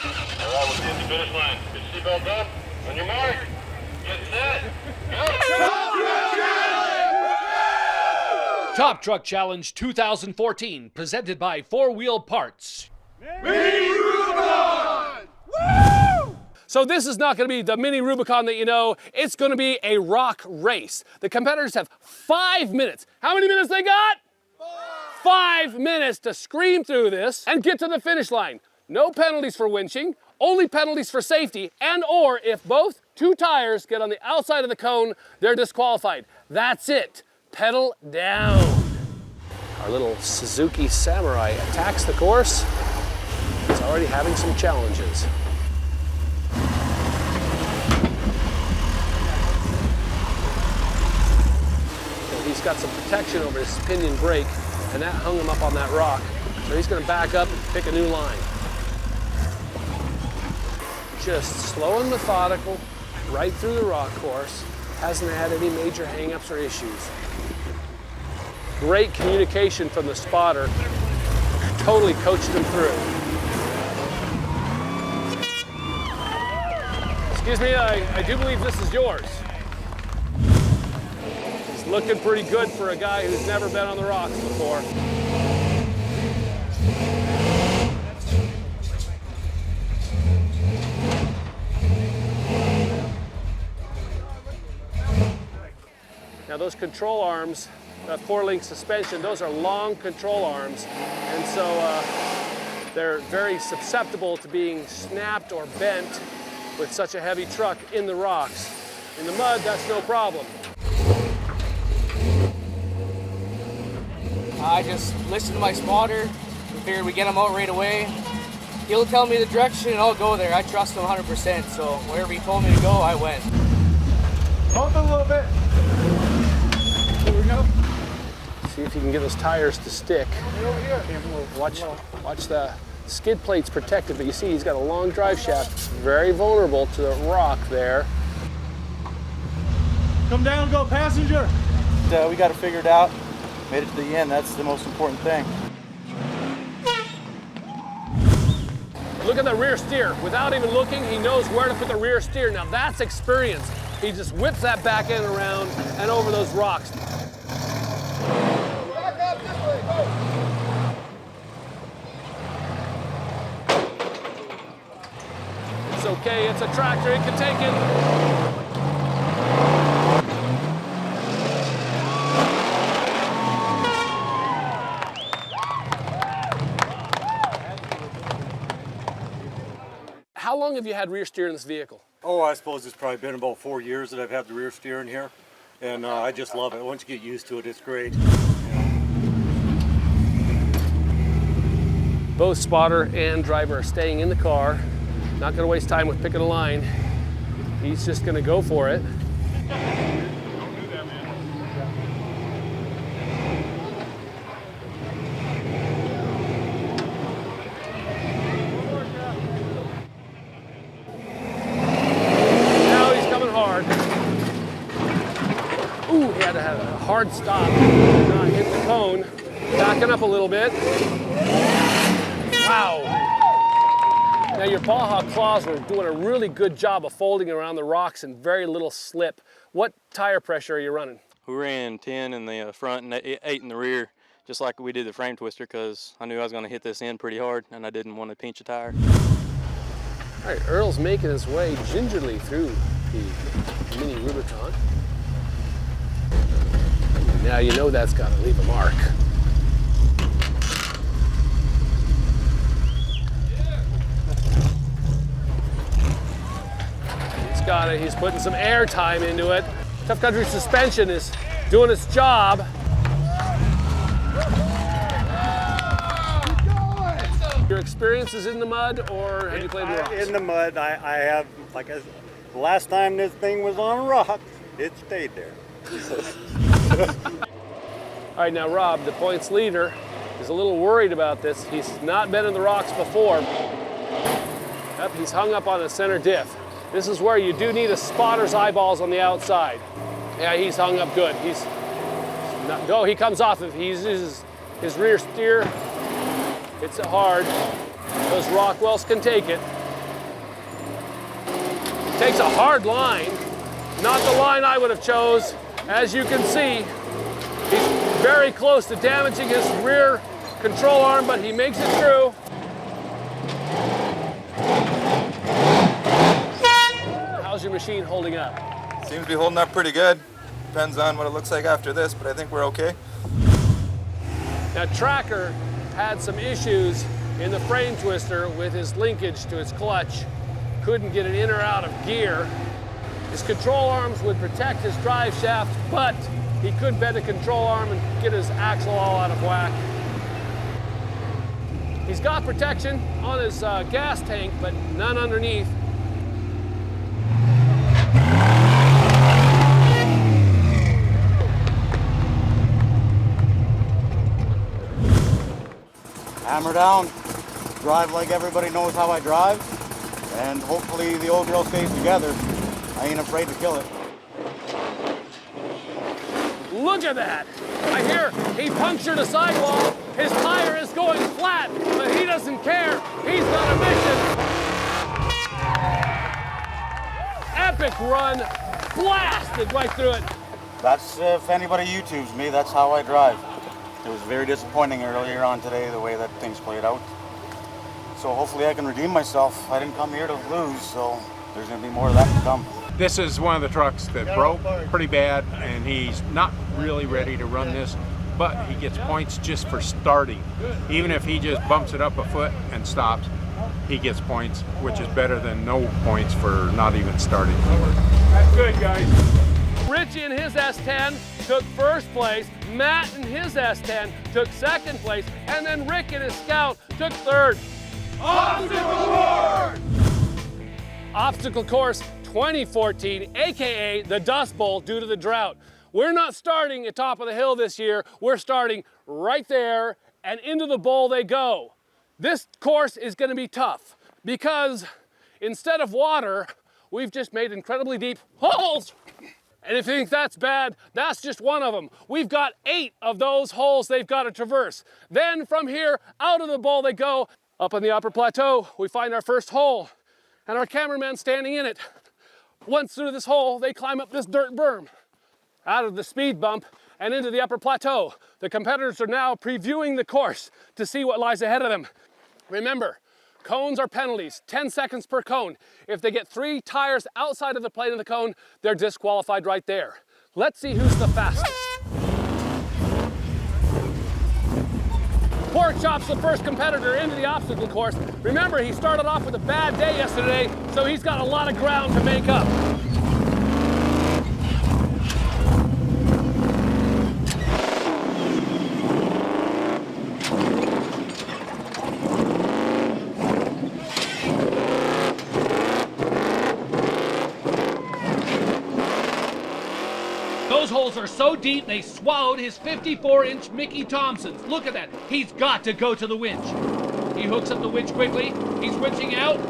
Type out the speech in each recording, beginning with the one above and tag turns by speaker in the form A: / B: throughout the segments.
A: All right, we'll see you at the finish line. Get your seatbelt up. On your mark. Get set. Go.
B: Top Truck Challenge 2014, presented by 4-Wheel Parts.
C: Mini Rubicon! Woo!
B: So this is not going to be the Mini Rubicon that you know. It's going to be a rock race. The competitors have 5 minutes. How many minutes they got? 5 minutes to scream through this and get to the finish line. No penalties for winching, only penalties for safety, and or if both 2 tires get on the outside of the cone, they're disqualified. That's it. Pedal down. Our little Suzuki Samurai attacks the course. He's already having some challenges. So he's got some protection over his pinion brake, and that hung him up on that rock. So he's going to back up and pick a new line. Just slow and methodical, right through the rock course. Hasn't had any major hang-ups or issues. Great communication from the spotter. Totally coached him through. Excuse me, I do believe this is yours. He's looking pretty good for a guy who's never been on the rocks before. Now those control arms, that 4-link suspension, those are long control arms, and so they're very susceptible to being snapped or bent with such a heavy truck in the rocks. In the mud, that's no problem.
D: I just listened to my spotter, figured we get him out right away. He'll tell me the direction and I'll go there. I trust him 100%, so wherever he told me to go, I went.
C: Bump a little bit. Here we go.
B: See if you can get those tires to stick. Watch the skid plate's protected, but you see he's got a long drive shaft, very vulnerable to the rock there.
C: Come down, go passenger.
E: We got it figured out. Made it to the end. That's the most important thing.
B: Look at the rear steer. Without even looking, he knows where to put the rear steer. Now that's experience. He just whips that back end around and over those rocks.
C: Back up this way, go.
B: It's okay, it's a tractor, it can take it. How long have you had rear steer in this vehicle?
F: Oh, I suppose it's probably been about 4 years that I've had the rear steer in here, and I just love it. Once you get used to it, it's great.
B: Both spotter and driver are staying in the car. Not gonna waste time with picking a line. He's just gonna go for it. Ooh, he had to have a hard stop, not hit the cone. Backing up a little bit. Wow. Now your Baja claws were doing a really good job of folding around the rocks and very little slip. What tire pressure are you running?
G: We ran 10 in the front and 8 in the rear, just like we did the frame twister, because I knew I was going to hit this end pretty hard and I didn't want to pinch a tire.
B: All right, Earl's making his way gingerly through the Mini Rubicon. Now you know that's got to leave a mark. He's got it. He's putting some air time into it. Tough Country suspension is doing its job. Your experience is in the mud, or have you played the rocks?
F: In the mud, I have, like the last time this thing was on a rock, it stayed there.
B: All right, now Rob, the points leader, is a little worried about this. He's not been in the rocks before. Yep, he's hung up on the center diff. This is where you do need a spotter's eyeballs on the outside. Yeah, he's hung up good. He's not, go, he comes off it. He uses his rear steer. Hits it hard. Those rock wells can take it. Takes a hard line, not the line I would have chose. As you can see, he's very close to damaging his rear control arm, but he makes it through. How's your machine holding up?
H: Seems to be holding up pretty good. Depends on what it looks like after this, but I think we're okay.
B: Now, Tracker had some issues in the frame twister with his linkage to his clutch. Couldn't get it in or out of gear. His control arms would protect his drive shaft, but he could bend the control arm and get his axle all out of whack. He's got protection on his gas tank, but none underneath.
E: Hammer down, drive like everybody knows how I drive, and hopefully the old girl stays together. I ain't afraid to kill it.
B: Look at that. I hear he punctured a sidewall. His tire is going flat, but he doesn't care. He's got a mission. Epic run, blasted right through it.
E: That's, if anybody YouTubes me, that's how I drive. It was very disappointing earlier on today, the way that things played out. So hopefully I can redeem myself. I didn't come here to lose, so there's gonna be more of that to come.
C: This is one of the trucks that broke pretty bad, and he's not really ready to run this, but he gets points just for starting. Even if he just bumps it up a foot and stops, he gets points, which is better than no points for not even starting. That's good, guys.
B: Richie in his S10 took first place, Matt in his S10 took second place, and then Rick in his Scout took third.
C: Obstacle course!
B: Obstacle course 2014, AKA the Dust Bowl due to the drought. We're not starting at top of the hill this year, we're starting right there and into the bowl they go. This course is gonna be tough because instead of water, we've just made incredibly deep holes. And if you think that's bad, that's just one of them. We've got 8 of those holes they've got to traverse. Then from here, out of the bowl they go. Up on the upper plateau, we find our first hole, and our cameraman standing in it. Once through this hole, they climb up this dirt berm, out of the speed bump, and into the upper plateau. The competitors are now previewing the course to see what lies ahead of them. Remember, cones are penalties, 10 seconds per cone. If they get 3 tires outside of the plane of the cone, they're disqualified right there. Let's see who's the fastest. Pork Chop's the first competitor into the obstacle course. Remember, he started off with a bad day yesterday, so he's got a lot of ground to make up.
I: Those holes are so deep they swallowed his 54-inch Mickey Thompsons. Look at that. He's got to go to the winch. He hooks up the winch quickly. He's winching out.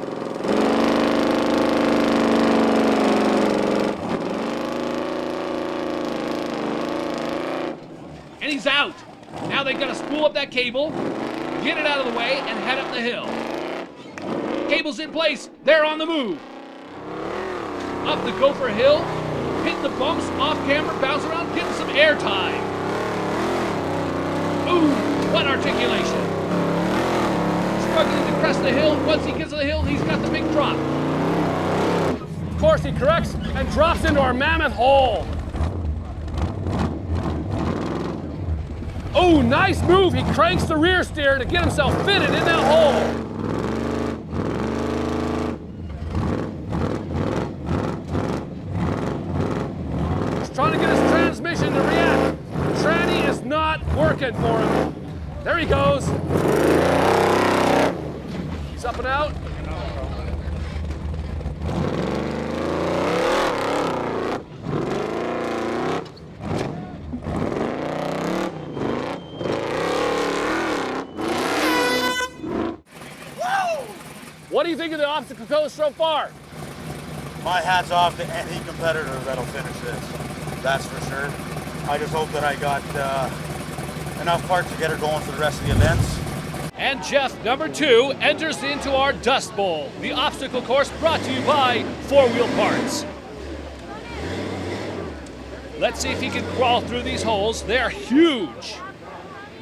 I: And he's out. Now they've got to spool up that cable, get it out of the way, and head up the hill. Cable's in place. They're on the move. Up the Gopher Hill. Hitting the bumps, off camber, bounce around, getting some air time. Ooh, what articulation. Struggling to crest the hill. Once he gets to the hill, he's got the big drop.
B: Of course, he corrects and drops into our mammoth hole. Oh, nice move. He cranks the rear steer to get himself fitted in that hole. Trying to get his transmission to react. The tranny is not working for him. There he goes. He's up and out. What do you think of the obstacle course so far?
E: My hat's off to any competitor that'll finish this. That's for sure. I just hope that I got enough parts to get her going for the rest of the events.
I: And Jeff, number 2, enters into our Dust Bowl, the obstacle course brought to you by 4-Wheel Parts. Let's see if he can crawl through these holes. They're huge.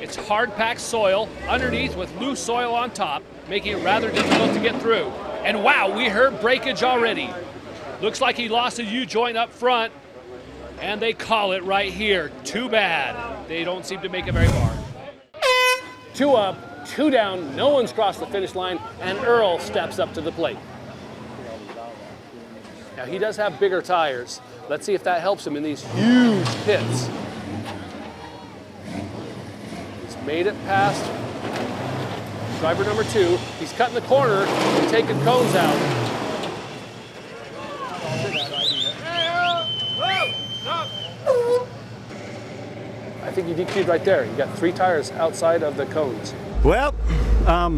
I: It's hard-packed soil underneath with loose soil on top, making it rather difficult to get through. And wow, we heard breakage already. Looks like he lost a U-joint up front, and they call it right here. Too bad. They don't seem to make it very far.
B: 2 up, 2 down, no one's crossed the finish line, and Earl steps up to the plate. Now he does have bigger tires. Let's see if that helps him in these huge pits. He's made it past driver number 2. He's cutting the corner and taking cones out. I think you DQ'd right there. You got 3 tires outside of the cones.
J: Well, I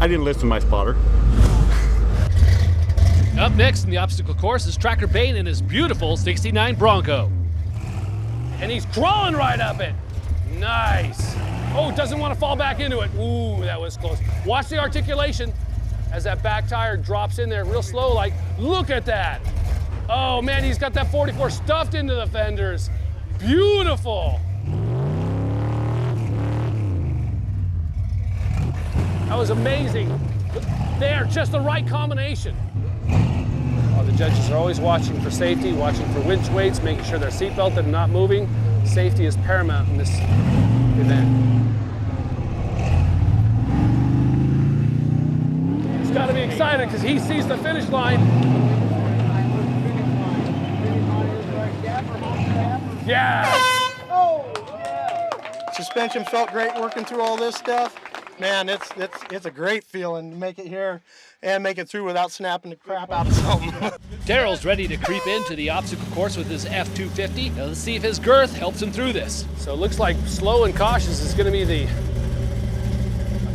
J: didn't listen to my spotter.
I: Up next in the obstacle course is Tracker BAIN in his beautiful 69 Bronco.
B: And he's crawling right up it. Nice. Oh, doesn't want to fall back into it. Ooh, that was close. Watch the articulation as that back tire drops in there real slow like. Look at that. Oh man, he's got that 44 stuffed into the fenders. Beautiful. That was amazing. There, just the right combination. Oh, the judges are always watching for safety, watching for winch weights, making sure they're seat belted and not moving. Safety is paramount in this event. He's got to be excited because he sees the finish line. Yeah!
K: Suspension felt great working through all this stuff. Man, it's a great feeling to make it here and make it through without snapping the crap out of something.
I: Daryl's ready to creep into the obstacle course with his F250. Now let's see if his girth helps him through this.
B: So it looks like slow and cautious is going to be the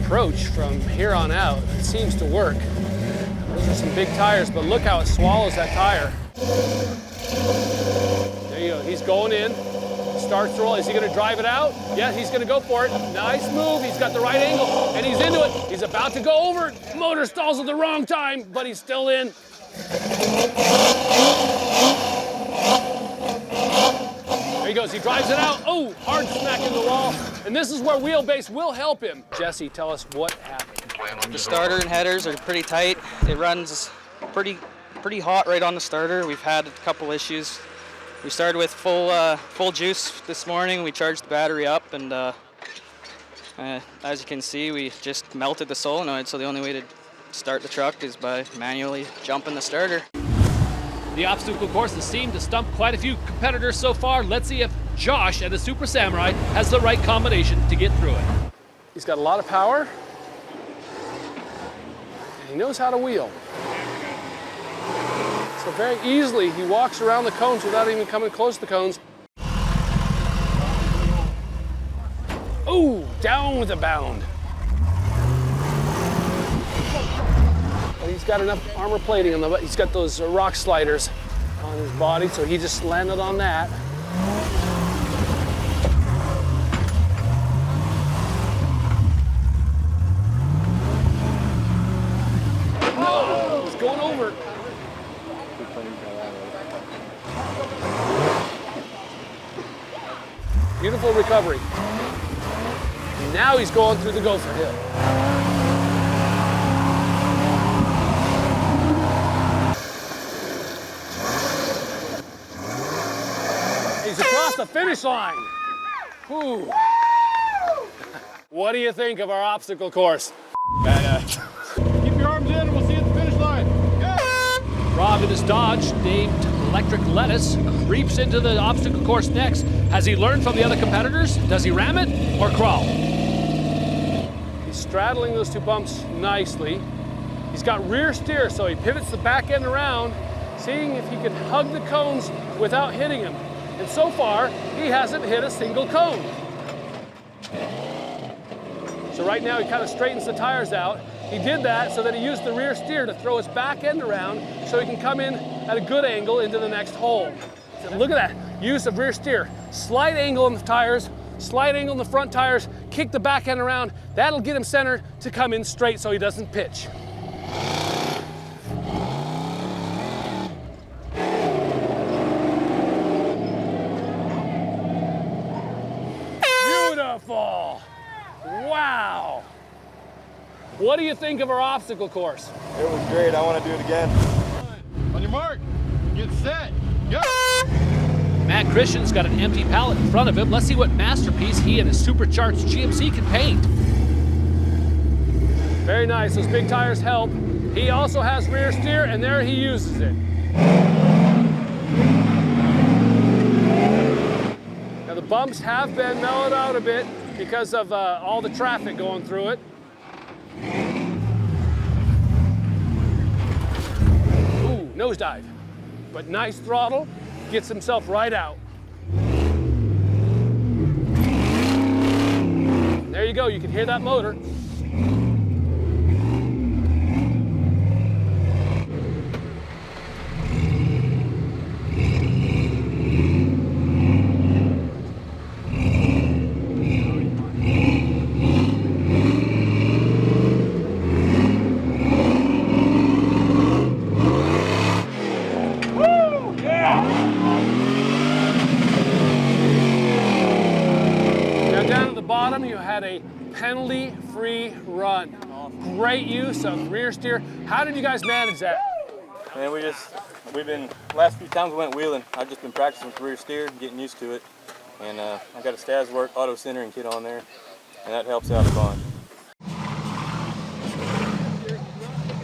B: approach from here on out. It seems to work. Those are some big tires, but look how it swallows that tire. There you go. He's going in. Starts to roll. Is he going to drive it out? Yeah, he's going to go for it. Nice move. He's got the right angle, and he's into it. He's about to go over it. Motor stalls at the wrong time, but he's still in. There he goes. He drives it out. Oh, hard smack in the wall. And this is where wheelbase will help him. Jesse, tell us what happened.
L: The starter and headers are pretty tight. It runs pretty hot right on the starter. We've had a couple issues. We started with full juice this morning. We charged the battery up, and as you can see, we just melted the solenoid. So the only way to start the truck is by manually jumping the starter.
I: The obstacle course has seemed to stump quite a few competitors so far. Let's see if Josh at the Super Samurai has the right combination to get through it.
B: He's got a lot of power, and he knows how to wheel. So very easily, he walks around the cones without even coming close to the cones. Oh, down with a bound. But he's got enough armor plating on the, he's got those rock sliders on his body, so he just landed on that. No, he's going over. Beautiful recovery. Now he's going through the Gopher Hill. He's across the finish line. Whew. What do you think of our obstacle course?
C: Keep your arms in and we'll see you at the finish line.
I: Rob in his Dodge, named Electric Lettuce, creeps into the obstacle course next. Has he learned from the other competitors? Does he ram it or crawl?
B: He's straddling those 2 bumps nicely. He's got rear steer, so he pivots the back end around, seeing if he can hug the cones without hitting them. And so far, he hasn't hit a single cone. So right now, he kind of straightens the tires out. He did that so that he used the rear steer to throw his back end around so he can come in at a good angle into the next hole. So look at that, use of rear steer. Slight angle on the tires, Slight angle in the front tires, kick the back end around. That'll get him centered to come in straight so he doesn't pitch. Beautiful. Wow. What do you think of our obstacle course?
H: It was great. I want to do it again.
A: On your mark, get set, go!
I: Matt Christian's got an empty pallet in front of him. Let's see what masterpiece he and his supercharged GMC can paint.
B: Very nice, those big tires help. He also has rear steer, and there he uses it. Now the bumps have been mellowed out a bit because of all the traffic going through it. Ooh, nosedive. But nice throttle, gets himself right out. There you go, you can hear that motor. You had a penalty-free run. Great use of rear steer. How did you guys manage that?
G: Man, we've been, last few times we went wheeling, I've just been practicing with rear steer, getting used to it. And I got a Staswork auto centering kit on there, and that helps out a bunch.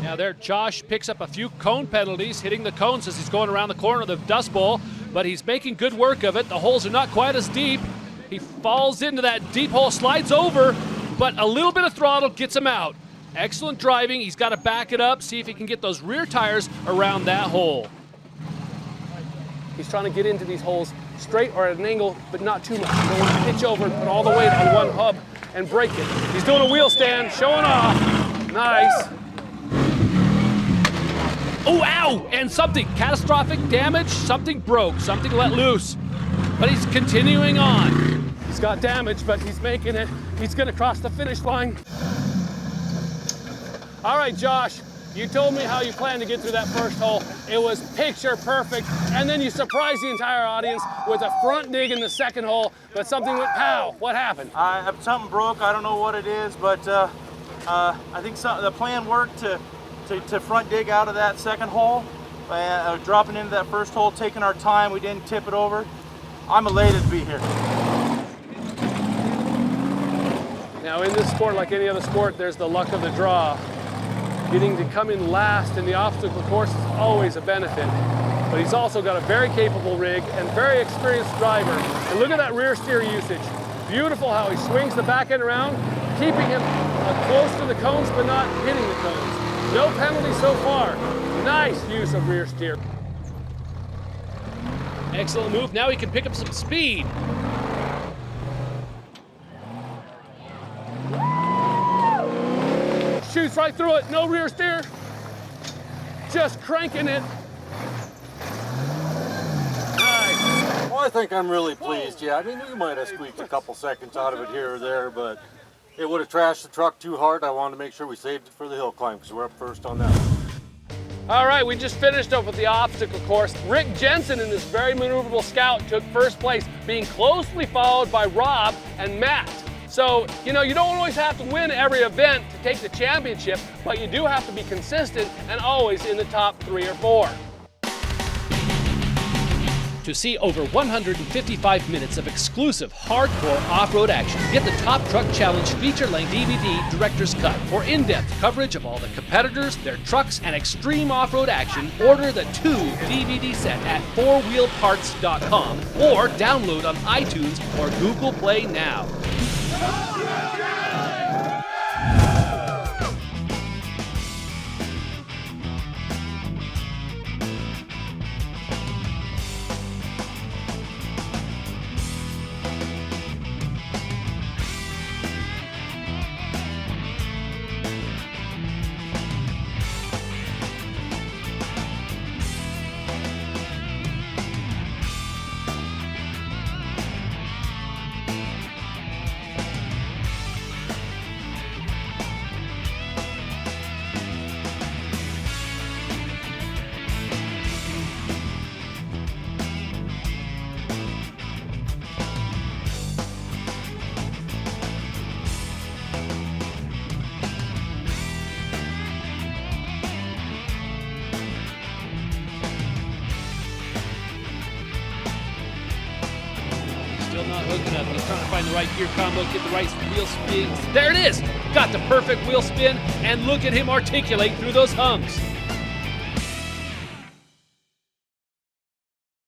I: Now there, Josh picks up a few cone penalties, hitting the cones as he's going around the corner of the dust bowl, but he's making good work of it. The holes are not quite as deep. He falls into that deep hole, slides over, but a little bit of throttle gets him out. Excellent driving. He's got to back it up, see if he can get those rear tires around that hole.
B: He's trying to get into these holes straight or at an angle, but not too much. You don't want to pitch over and put all the weight on one hub and break it. He's doing a wheel stand, showing off. Nice.
I: Oh, ow! And something, catastrophic damage, something broke, something let loose. But he's continuing on.
B: He's got damage, but he's making it. He's gonna cross the finish line. All right, Josh, you told me how you planned to get through that first hole. It was picture perfect, and then you surprised the entire audience with a front dig in the second hole, but something went pow. What happened?
J: Something broke, I don't know what it is, but I think the plan worked to front dig out of that second hole, dropping into that first hole, taking our time, we didn't tip it over. I'm elated to be here.
B: Now in this sport, like any other sport, there's the luck of the draw. Getting to come in last in the obstacle course is always a benefit. But he's also got a very capable rig and very experienced driver. And look at that rear steer usage. Beautiful how he swings the back end around, keeping him close to the cones but not hitting the cones. No penalty so far. Nice use of rear steer.
I: Excellent move. Now he can pick up some speed.
B: Shoots right through it. No rear steer. Just cranking it. Nice.
F: Well, I think I'm really pleased. Yeah, I mean, we might have squeaked a couple seconds out of it here or there, but it would have trashed the truck too hard. I wanted to make sure we saved it for the hill climb because we're up first on that one.
B: All right, we just finished up with the obstacle course. Rick Jensen in this very maneuverable Scout took first place, being closely followed by Rob and Matt. So, you know, you don't always have to win every event to take the championship, but you do have to be consistent and always in the top 3 or 4.
I: To see over 155 minutes of exclusive hardcore off-road action, get the Top Truck Challenge feature-length DVD Director's Cut. For in-depth coverage of all the competitors, their trucks, and extreme off-road action, order the 2 DVD set at 4wheelparts.com or download on iTunes or Google Play now. hooking up. He's trying to find the right gear combo, get the right wheel spin. There it is! Got the perfect wheel spin, and look at him articulate through those humps.